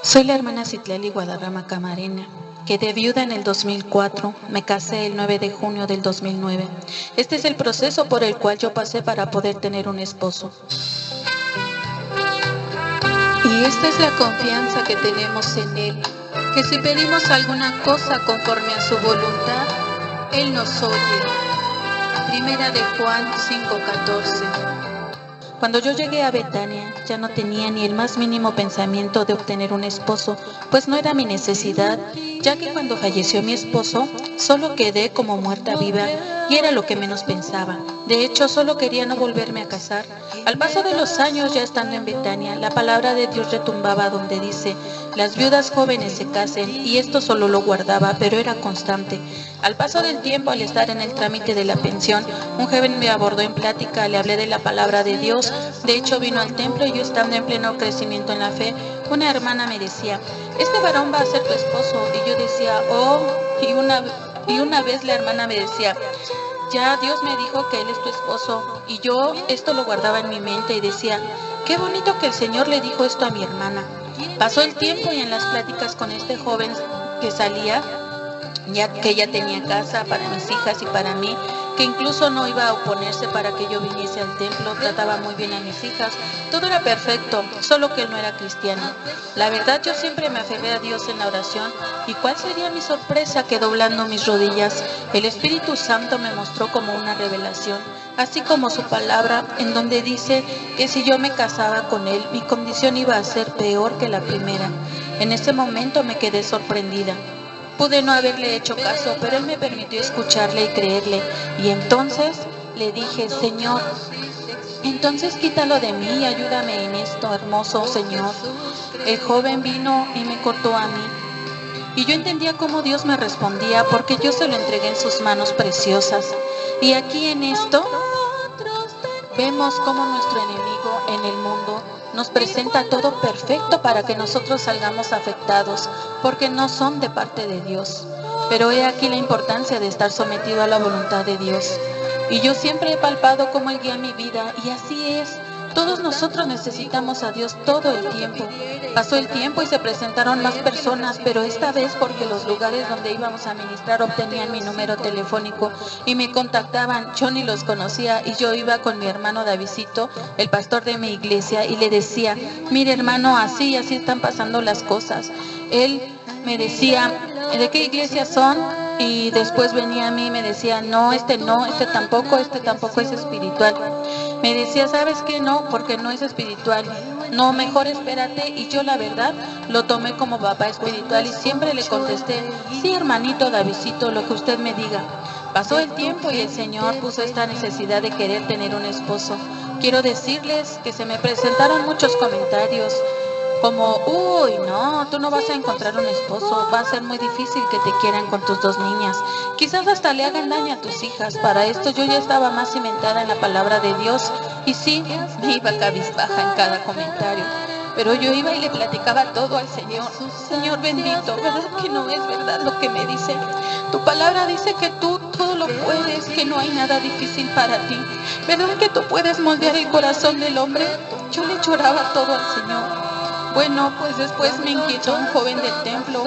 Soy la hermana Citlali Guadarrama Camarena. Quedé viuda en el 2004, me casé el 9 de junio del 2009. Este es el proceso por el cual yo pasé para poder tener un esposo. Y esta es la confianza que tenemos en Él, que si pedimos alguna cosa conforme a su voluntad, Él nos oye. Primera de Juan 5:14. Cuando yo llegué a Betania, ya no tenía ni el más mínimo pensamiento de obtener un esposo, pues no era mi necesidad, ya que cuando falleció mi esposo, solo quedé como muerta viva y era lo que menos pensaba. De hecho, solo quería no volverme a casar. Al paso de los años, ya estando en Betania, la palabra de Dios retumbaba donde dice: las viudas jóvenes se casen, y esto solo lo guardaba, pero era constante. Al paso del tiempo, al estar en el trámite de la pensión, un joven me abordó en plática, le hablé de la palabra de Dios. De hecho, vino al templo y yo, estando en pleno crecimiento en la fe, una hermana me decía: este varón va a ser tu esposo. Y yo decía: oh, y una vez la hermana me decía: ya Dios me dijo que él es tu esposo. Y yo esto lo guardaba en mi mente y decía: qué bonito que el Señor le dijo esto a mi hermana. Pasó el tiempo y en las pláticas con este joven que salía, ya que ella tenía casa para mis hijas y para mí, que incluso no iba a oponerse para que yo viniese al templo, trataba muy bien a mis hijas, todo era perfecto, solo que él no era cristiano. La verdad, yo siempre me aferré a Dios en la oración, y cuál sería mi sorpresa que, doblando mis rodillas, el Espíritu Santo me mostró como una revelación, así como su palabra, en donde dice que si yo me casaba con él, mi condición iba a ser peor que la primera. En ese momento me quedé sorprendida. Pude no haberle hecho caso, pero él me permitió escucharle y creerle. Y entonces le dije: Señor, entonces quítalo de mí y ayúdame en esto, hermoso Señor. El joven vino y me cortó a mí. Y yo entendía cómo Dios me respondía, porque yo se lo entregué en sus manos preciosas. Y aquí en esto vemos cómo nuestro enemigo en el mundo nos presenta todo perfecto para que nosotros salgamos afectados, porque no son de parte de Dios. Pero he aquí la importancia de estar sometido a la voluntad de Dios. Y yo siempre he palpado cómo Él guía mi vida, y así es. Todos nosotros necesitamos a Dios todo el tiempo. Pasó el tiempo y se presentaron más personas, pero esta vez porque los lugares donde íbamos a ministrar obtenían mi número telefónico y me contactaban. Yo ni los conocía y yo iba con mi hermano Davidito, el pastor de mi iglesia, y le decía: mire, hermano, así y así están pasando las cosas. Él me decía: ¿de qué iglesia son? Y después venía a mí y me decía: no, este tampoco es espiritual. Me decía: ¿sabes qué? No, porque no es espiritual. No, mejor espérate. Y yo la verdad lo tomé como papá espiritual y siempre le contesté: sí, hermanito Davidito, lo que usted me diga. Pasó el tiempo y el Señor puso esta necesidad de querer tener un esposo. Quiero decirles que se me presentaron muchos comentarios como: uy, no, tú no vas a encontrar un esposo, va a ser muy difícil que te quieran con tus dos niñas, quizás hasta le hagan daño a tus hijas. Para esto yo ya estaba más cimentada en la palabra de Dios, y sí, me iba cabizbaja en cada comentario, pero yo iba y le platicaba todo al Señor. Señor bendito, ¿verdad que no es verdad lo que me dice? Tu palabra dice que tú todo lo puedes, que no hay nada difícil para ti, ¿verdad que tú puedes moldear el corazón del hombre? Yo le lloraba todo al Señor. Bueno, pues después me inquietó un joven del templo.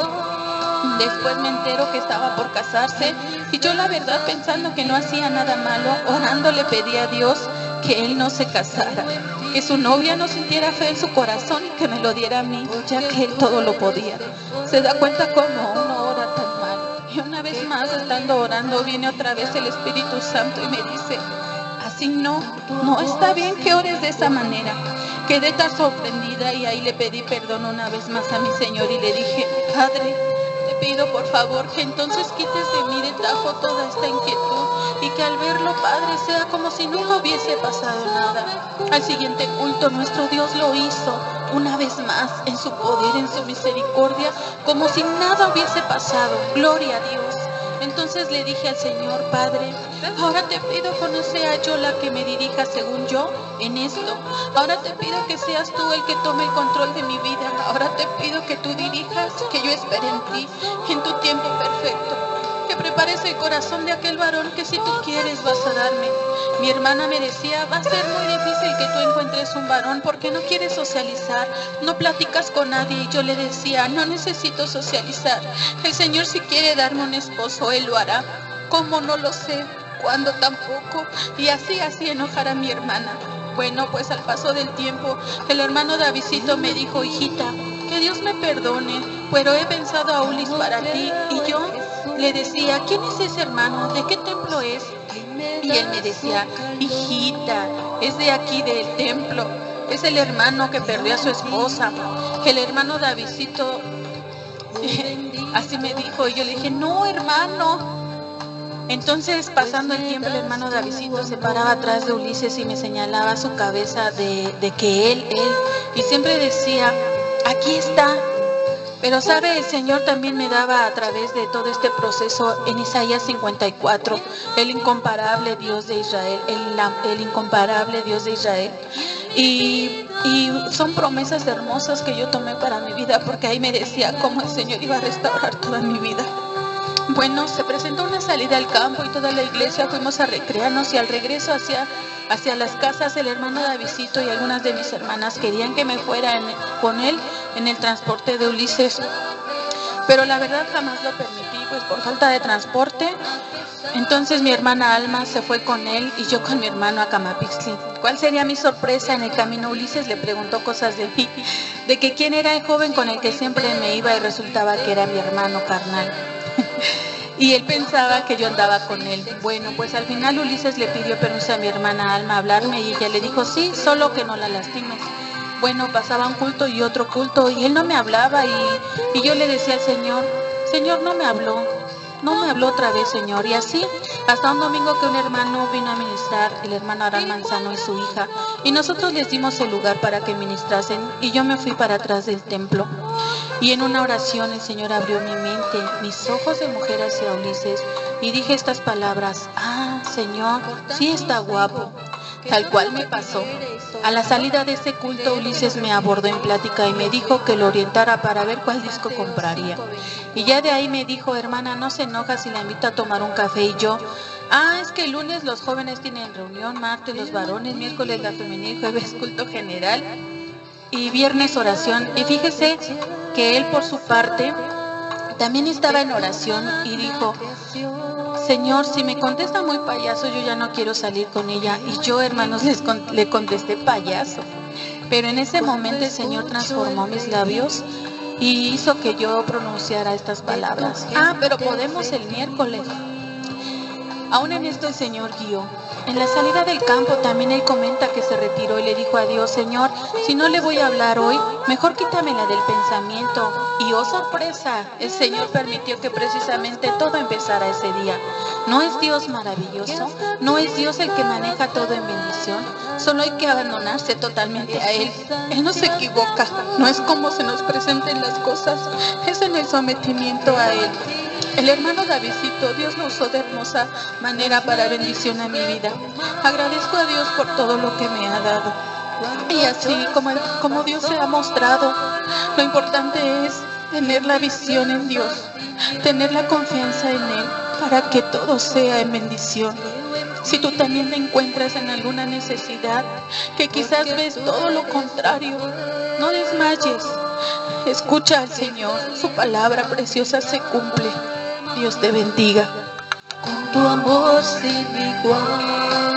Después me entero que estaba por casarse, y yo la verdad, pensando que no hacía nada malo, orando le pedí a Dios que él no se casara, que su novia no sintiera fe en su corazón y que me lo diera a mí, ya que él todo lo podía. Se da cuenta cómo uno ora tan mal. Y una vez más, estando orando, viene otra vez el Espíritu Santo y me dice: así no está bien que ores de esa manera. Quedé tan sorprendida y ahí le pedí perdón una vez más a mi Señor y le dije: Padre, te pido por favor que entonces quites de mí de tajo toda esta inquietud, y que al verlo, Padre, sea como si nunca hubiese pasado nada. Al siguiente culto nuestro Dios lo hizo una vez más en su poder, en su misericordia, como si nada hubiese pasado. Gloria a Dios. Entonces le dije al Señor: Padre, ahora te pido que no sea yo la que me dirija según yo en esto. Ahora te pido que seas tú el que tome el control de mi vida. Ahora te pido que tú dirijas, que yo espere en ti, en tu tiempo perfecto. Que prepares el corazón de aquel varón que si tú quieres vas a darme. Mi hermana me decía, va a ser muy difícil que tú encuentres un varón porque no quieres socializar, no platicas con nadie. Y yo le decía, no necesito socializar. El Señor si quiere darme un esposo, Él lo hará. ¿Cómo? No lo sé. ¿Cuándo? Tampoco. Y así enojar a mi hermana. Bueno, pues al paso del tiempo, el hermano Davidcito me dijo, hijita, que Dios me perdone, pero he pensado a Ulis para ti. Y yo le decía, ¿quién es ese hermano? ¿De qué templo es? Y él me decía, hijita, es de aquí del templo, es el hermano que perdió a su esposa. El hermano Davidcito, así me dijo, y yo le dije, no, hermano. Entonces, pasando el tiempo, el hermano Davidcito se paraba atrás de Ulises y me señalaba su cabeza de que él, y siempre decía, aquí está. Pero sabe, el Señor también me daba a través de todo este proceso en Isaías 54, el incomparable Dios de Israel, el incomparable Dios de Israel. Y son promesas hermosas que yo tomé para mi vida, porque ahí me decía cómo el Señor iba a restaurar toda mi vida. Bueno, se presentó una salida al campo y toda la iglesia fuimos a recrearnos, y al regreso hacia las casas, el hermano Davidcito y algunas de mis hermanas querían que me fuera con él en el transporte de Ulises, pero la verdad jamás lo permití, pues por falta de transporte. Entonces mi hermana Alma se fue con él y yo con mi hermano a Camapixtli. ¿Cuál sería mi sorpresa? En el camino Ulises le preguntó cosas de mí, de que quién era el joven con el que siempre me iba, y resultaba que era mi hermano carnal. Y él pensaba que yo andaba con él. Bueno, pues al final Ulises le pidió permiso a mi hermana Alma a hablarme, y ella le dijo, sí, solo que no la lastimes. Bueno, pasaba un culto y otro culto y él no me hablaba, y yo le decía al Señor, Señor, no me habló otra vez, Señor. Y así, hasta un domingo que un hermano vino a ministrar, el hermano Arán Manzano y su hija, y nosotros les dimos el lugar para que ministrasen, y yo me fui para atrás del templo. Y en una oración el Señor abrió mi mente, mis ojos de mujer hacia Ulises, y dije estas palabras, Señor, sí está guapo. Tal cual me pasó. A la salida de ese culto, Ulises me abordó en plática y me dijo que lo orientara para ver cuál disco compraría. Y ya de ahí me dijo, hermana, no se enoja si la invito a tomar un café. Y yo, es que el lunes los jóvenes tienen reunión, martes los varones, miércoles la femenil, jueves culto general y viernes oración. Y fíjese que él por su parte también estaba en oración y dijo, Señor, si me contesta muy payaso, yo ya no quiero salir con ella. Y yo, hermanos, le contesté payaso. Pero en ese momento el Señor transformó mis labios y hizo que yo pronunciara estas palabras. Pero podemos el miércoles. Aún en esto el Señor guió. En la salida del campo también él comenta que se retiró y le dijo a Dios, Señor, si no le voy a hablar hoy, mejor quítamela del pensamiento. Y oh sorpresa, el Señor permitió que precisamente todo empezara ese día. ¿No es Dios maravilloso? ¿No es Dios el que maneja todo en bendición? Solo hay que abandonarse totalmente a Él. Él no se equivoca, no es como se nos presenten las cosas, es en el sometimiento a Él. El hermano Davidcito, Dios lo usó de hermosa manera para bendición a mi vida. Agradezco a Dios por todo lo que me ha dado. Y así como Dios se ha mostrado, lo importante es tener la visión en Dios, tener la confianza en Él, para que todo sea en bendición. Si tú también te encuentras en alguna necesidad, que quizás ves todo lo contrario, no desmayes. Escucha al Señor, su palabra preciosa se cumple. Dios te bendiga. Con tu amor sin igual.